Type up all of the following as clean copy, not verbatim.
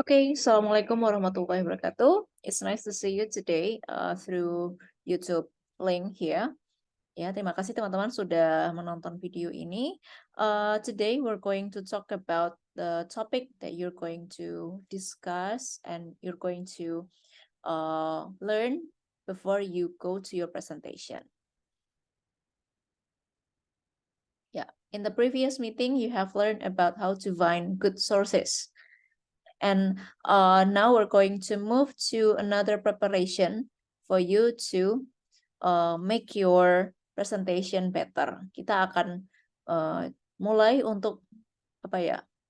Okay, Assalamualaikum warahmatullahi wabarakatuh. It's nice to see you today through YouTube link here. Ya, terima kasih teman-teman sudah menonton video ini. Today we're going to talk about the topic that you're going to discuss and you're going to learn before you go to your presentation. Yeah, in the previous meeting you have learned about how to find good sources. And now we're going to move to another preparation for you to make your presentation better. Kita akan mulai untuk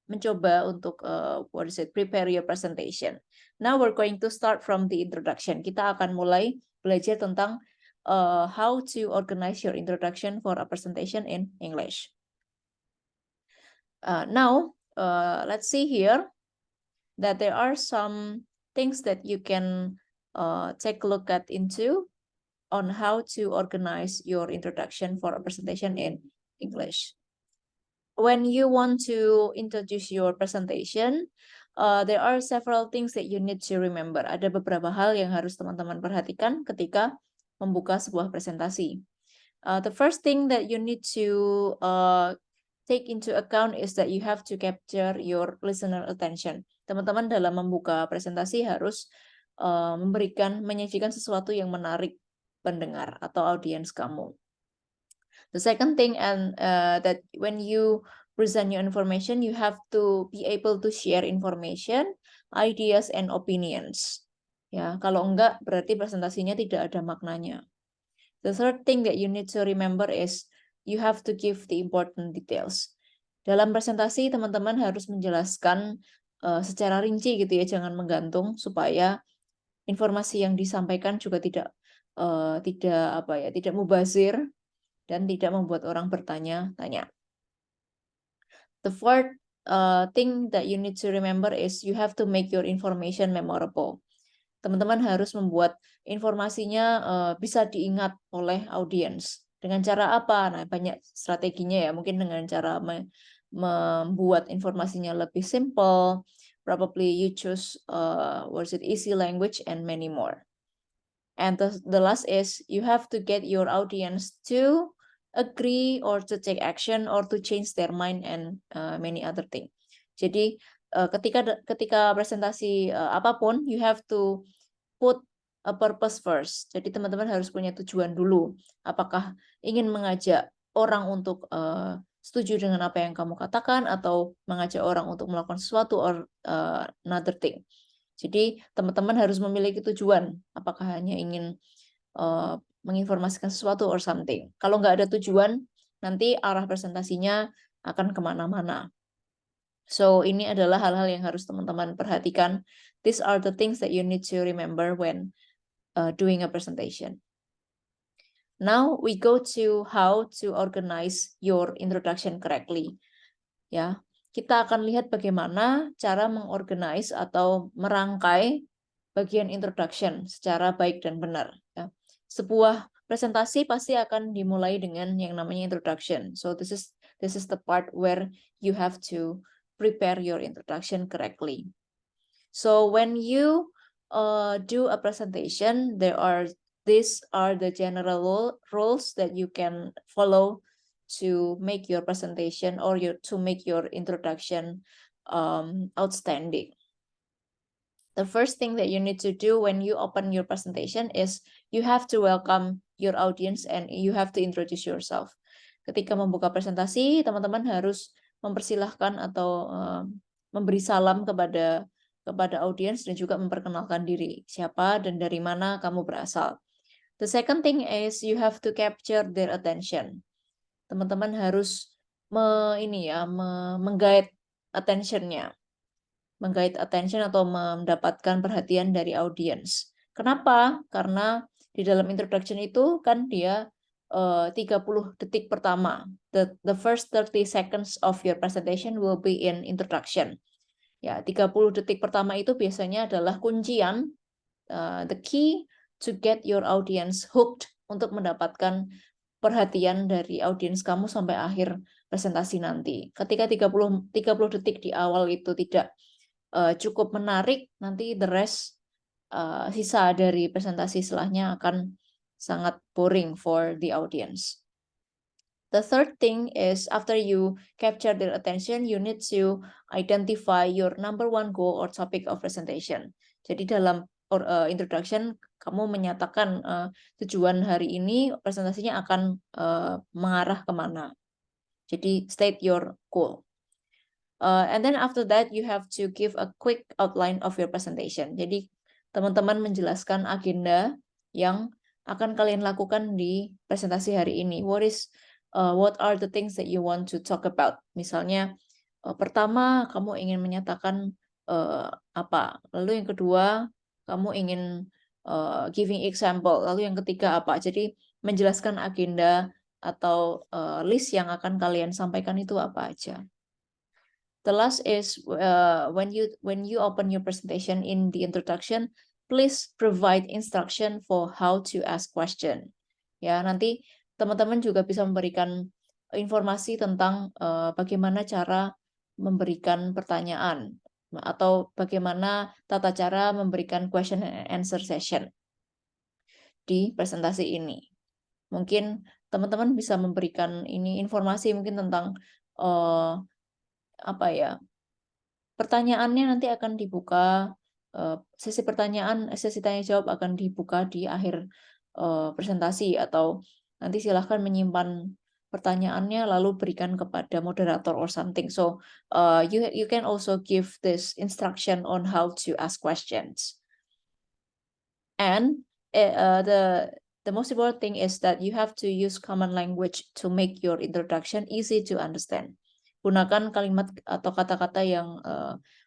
mencoba untuk prepare your presentation. Now we're going to start from the introduction. Kita akan mulai belajar tentang how to organize your introduction for a presentation in English. Now let's see here that there are some things that you can take a look at into on how to organize your introduction for a presentation in English. When you want to introduce your presentation, there are several things that you need to remember. Ada beberapa hal yang harus teman-teman perhatikan ketika membuka sebuah presentasi. The first thing that you need to take into account is that you have to capture your listener attention. Teman-teman dalam membuka presentasi harus menyajikan sesuatu yang menarik pendengar atau audiens kamu. The second thing that when you present your information, you have to be able to share information, ideas, and opinions. Ya, kalau enggak berarti presentasinya tidak ada maknanya. The third thing that you need to remember is you have to give the important details. Dalam presentasi, teman-teman harus menjelaskan secara rinci gitu ya, jangan menggantung supaya informasi yang disampaikan juga tidak mubazir dan tidak membuat orang bertanya-tanya. The fourth thing that you need to remember is you have to make your information memorable. Teman-teman harus membuat informasinya bisa diingat oleh audiens. Dengan cara apa? Nah, banyak strateginya ya. Mungkin dengan cara membuat informasinya lebih simple. Probably you choose easy language and many more. And the last is you have to get your audience to agree or to take action or to change their mind and many other things. Jadi ketika presentasi apapun, you have to put a purpose first. Jadi teman-teman harus punya tujuan dulu. Apakah ingin mengajak orang untuk setuju dengan apa yang kamu katakan atau mengajak orang untuk melakukan sesuatu or another thing. Jadi teman-teman harus memiliki tujuan. Apakah hanya ingin menginformasikan sesuatu or something. Kalau nggak ada tujuan, nanti arah presentasinya akan kemana-mana. So, ini adalah hal-hal yang harus teman-teman perhatikan. These are the things that you need to remember when doing a presentation. Now, we go to how to organize your introduction correctly. Ya, kita akan lihat bagaimana cara mengorganize atau merangkai bagian introduction secara baik dan benar. Ya. Sebuah presentasi pasti akan dimulai dengan yang namanya introduction. So, this is the part where you have to prepare your introduction correctly. So when you do a presentation, these are the general rules that you can follow to make your presentation or to make your introduction outstanding. The first thing that you need to do when you open your presentation is you have to welcome your audience and you have to introduce yourself. Ketika membuka presentasi, teman-teman harus mempersilahkan atau memberi salam kepada audiens dan juga memperkenalkan diri, siapa dan dari mana kamu berasal. The second thing is you have to capture their attention. Teman-teman harus mengguide attention-nya. Mengguide attention atau mendapatkan perhatian dari audiens. Kenapa? Karena di dalam introduction itu kan dia 30 detik pertama. The first 30 seconds of your presentation will be in introduction. Ya, 30 detik pertama itu biasanya adalah kuncian, the key to get your audience hooked untuk mendapatkan perhatian dari audiens kamu sampai akhir presentasi nanti. Ketika 30 detik di awal itu tidak cukup menarik, nanti the rest sisa dari presentasi setelahnya akan sangat boring for the audience. The third thing is after you capture their attention, you need to identify your number one goal or topic of presentation. Jadi dalam introduction, kamu menyatakan tujuan hari ini presentasinya akan mengarah kemana. Jadi state your goal. And then after that, you have to give a quick outline of your presentation. Jadi teman-teman menjelaskan agenda yang akan kalian lakukan di presentasi hari ini. What are the things that you want to talk about? Misalnya, pertama kamu ingin menyatakan apa, lalu yang kedua kamu ingin giving example, lalu yang ketiga apa. Jadi menjelaskan agenda atau list yang akan kalian sampaikan itu apa aja. The last is when you open your presentation in the introduction, please provide instruction for how to ask question. Ya, nanti teman-teman juga bisa memberikan informasi tentang bagaimana cara memberikan pertanyaan atau bagaimana tata cara memberikan question and answer session di presentasi ini. Mungkin teman-teman bisa memberikan ini informasi mungkin tentang apa ya? Pertanyaannya nanti akan dibuka, sesi tanya jawab akan dibuka di akhir presentasi, atau nanti silahkan menyimpan pertanyaannya lalu berikan kepada moderator or something. So you can also give this instruction on how to ask questions. And the most important thing is that you have to use common language to make your introduction easy to understand. Gunakan kalimat atau kata-kata yang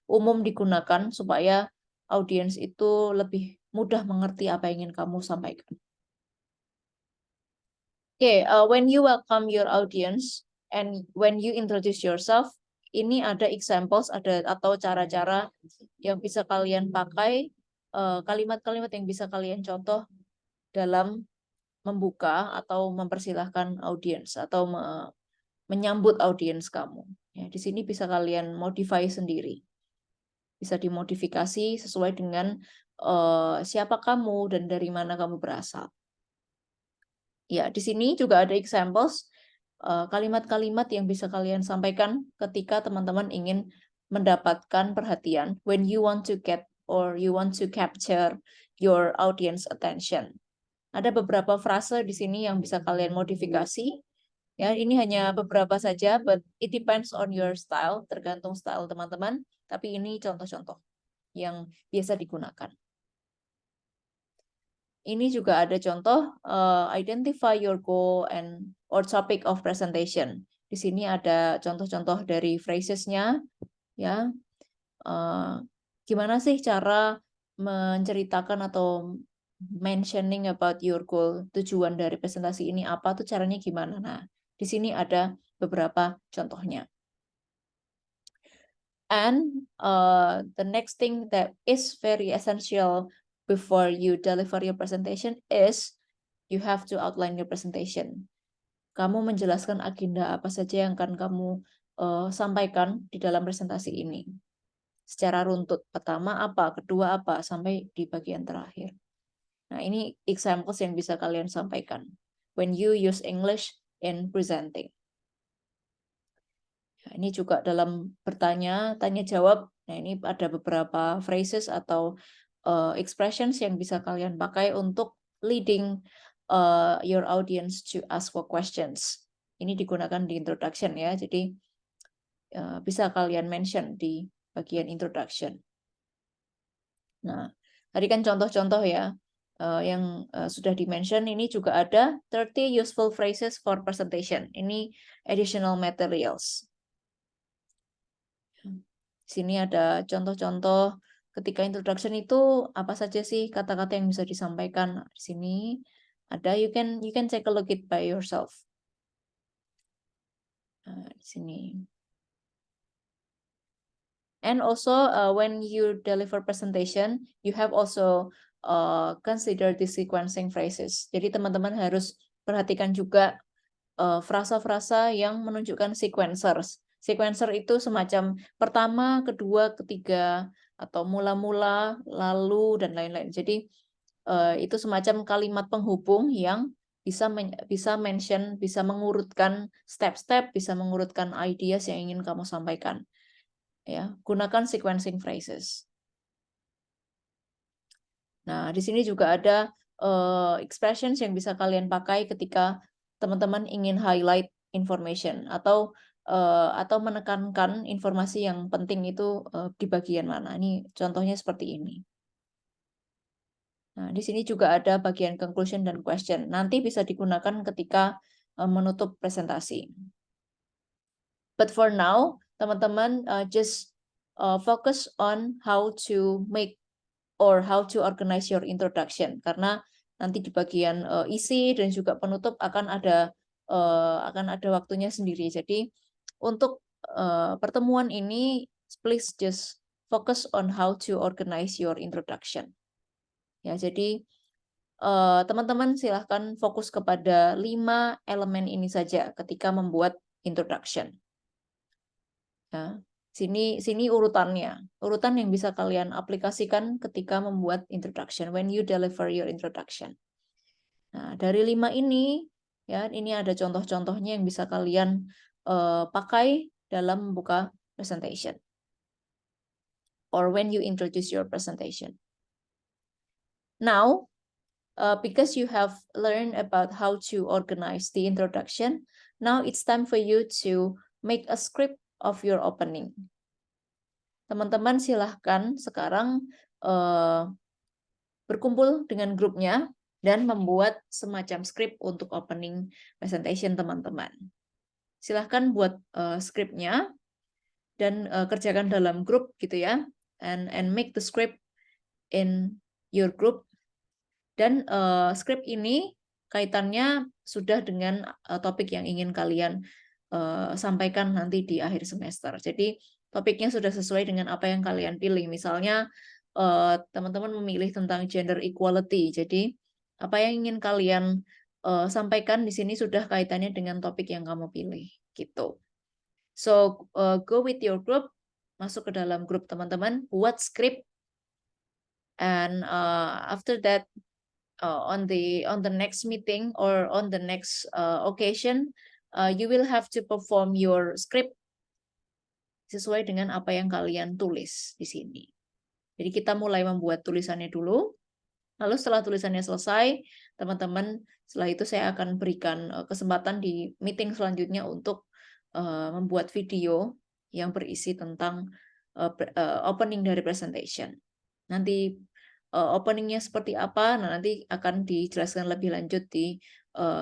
umum digunakan supaya audiens itu lebih mudah mengerti apa yang ingin kamu sampaikan. When you welcome your audience and when you introduce yourself, ini ada examples, atau cara-cara yang bisa kalian pakai, kalimat-kalimat yang bisa kalian contoh dalam membuka atau mempersilahkan audiens atau menyambut audiens kamu. Ya, di sini bisa kalian modify sendiri. Bisa dimodifikasi sesuai dengan siapa kamu dan dari mana kamu berasal. Ya, di sini juga ada examples kalimat-kalimat yang bisa kalian sampaikan ketika teman-teman ingin mendapatkan perhatian, when you want to get or you want to capture your audience attention. Ada beberapa frase di sini yang bisa kalian modifikasi. Ya, ini hanya beberapa saja, but it depends on your style, tergantung style teman-teman. Tapi ini contoh-contoh yang biasa digunakan. Ini juga ada contoh, identify your goal and or topic of presentation. Di sini ada contoh-contoh dari phrasesnya, ya. Gimana sih cara menceritakan atau mentioning about your goal, tujuan dari presentasi ini apa tuh caranya gimana? Nah, di sini ada beberapa contohnya. And the next thing that is very essential before you deliver your presentation is you have to outline your presentation. Kamu menjelaskan agenda apa saja yang akan kamu sampaikan di dalam presentasi ini. Secara runtut, pertama apa, kedua apa, sampai di bagian terakhir. Nah, ini examples yang bisa kalian sampaikan when you use English in presenting. Nah, ini juga dalam tanya jawab. Nah, ini ada beberapa phrases atau expressions yang bisa kalian pakai untuk leading your audience to ask for questions. Ini digunakan di introduction ya, jadi bisa kalian mention di bagian introduction. Nah, tadi kan contoh-contoh ya yang sudah di-mention. Ini juga ada 30 useful phrases for presentation. Ini additional materials. Di sini ada contoh-contoh ketika introduction itu apa saja sih kata-kata yang bisa disampaikan. Di sini ada, you can take a look it by yourself. Nah, di sini. And also when you deliver presentation, you have also consider the sequencing phrases. Jadi teman-teman harus perhatikan juga frasa-frasa yang menunjukkan sequencers. Sequencer itu semacam pertama, kedua, ketiga, atau mula-mula, lalu, dan lain-lain. Jadi itu semacam kalimat penghubung yang bisa mention, bisa mengurutkan step-step, bisa mengurutkan ideas yang ingin kamu sampaikan. Ya, gunakan sequencing phrases. Nah, di sini juga ada expressions yang bisa kalian pakai ketika teman-teman ingin highlight information atau menekankan informasi yang penting itu di bagian mana. Ini contohnya seperti ini. Nah, di sini juga ada bagian conclusion dan question. Nanti bisa digunakan ketika menutup presentasi. But for now, teman-teman just focus on how to make or how to organize your introduction. Karena nanti di bagian isi dan juga penutup akan ada waktunya sendiri. Jadi untuk pertemuan ini, please just focus on how to organize your introduction. Ya, jadi teman-teman silahkan fokus kepada 5 elemen ini saja ketika membuat introduction. Ya, sini urutannya, urutan yang bisa kalian aplikasikan ketika membuat introduction, when you deliver your introduction. Nah, dari 5 ini, ya, ini ada contoh-contohnya yang bisa kalian pakai dalam membuka presentation, or when you introduce your presentation. Now, because you have learned about how to organize the introduction, now it's time for you to make a script of your opening. Teman-teman silahkan sekarang berkumpul dengan grupnya dan membuat semacam script untuk opening presentation teman-teman. Silahkan buat scriptnya dan kerjakan dalam grup gitu ya, and make the script in your group. Dan script ini kaitannya sudah dengan topik yang ingin kalian sampaikan nanti di akhir semester. Jadi topiknya sudah sesuai dengan apa yang kalian pilih. Misalnya teman-teman memilih tentang gender equality. Jadi apa yang ingin kalian sampaikan di sini sudah kaitannya dengan topik yang kamu pilih gitu. So go with your group, masuk ke dalam grup teman-teman, buat script, and after that on the next meeting or on the next occasion, you will have to perform your script sesuai dengan apa yang kalian tulis di sini. Jadi kita mulai membuat tulisannya dulu, lalu setelah tulisannya selesai, teman-teman, setelah itu saya akan berikan kesempatan di meeting selanjutnya untuk membuat video yang berisi tentang opening dari presentation. Nanti openingnya seperti apa, nah nanti akan dijelaskan lebih lanjut di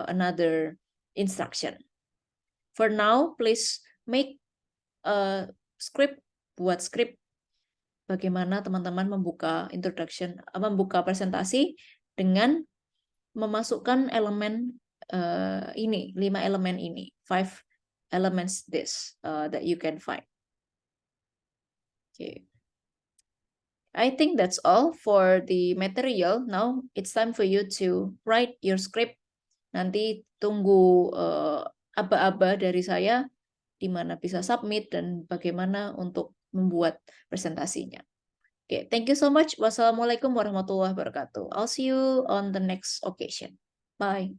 another instruction. For now, please make a script, buat script bagaimana teman-teman membuka introduction, membuka presentasi dengan memasukkan elemen ini, 5 elemen ini, 5 elements this that you can find. Okay. I think that's all for the material. Now it's time for you to write your script. Nanti tunggu aba-aba dari saya di mana bisa submit dan bagaimana untuk membuat presentasinya. Okay, thank you so much. Wassalamualaikum warahmatullahi wabarakatuh. I'll see you on the next occasion. Bye.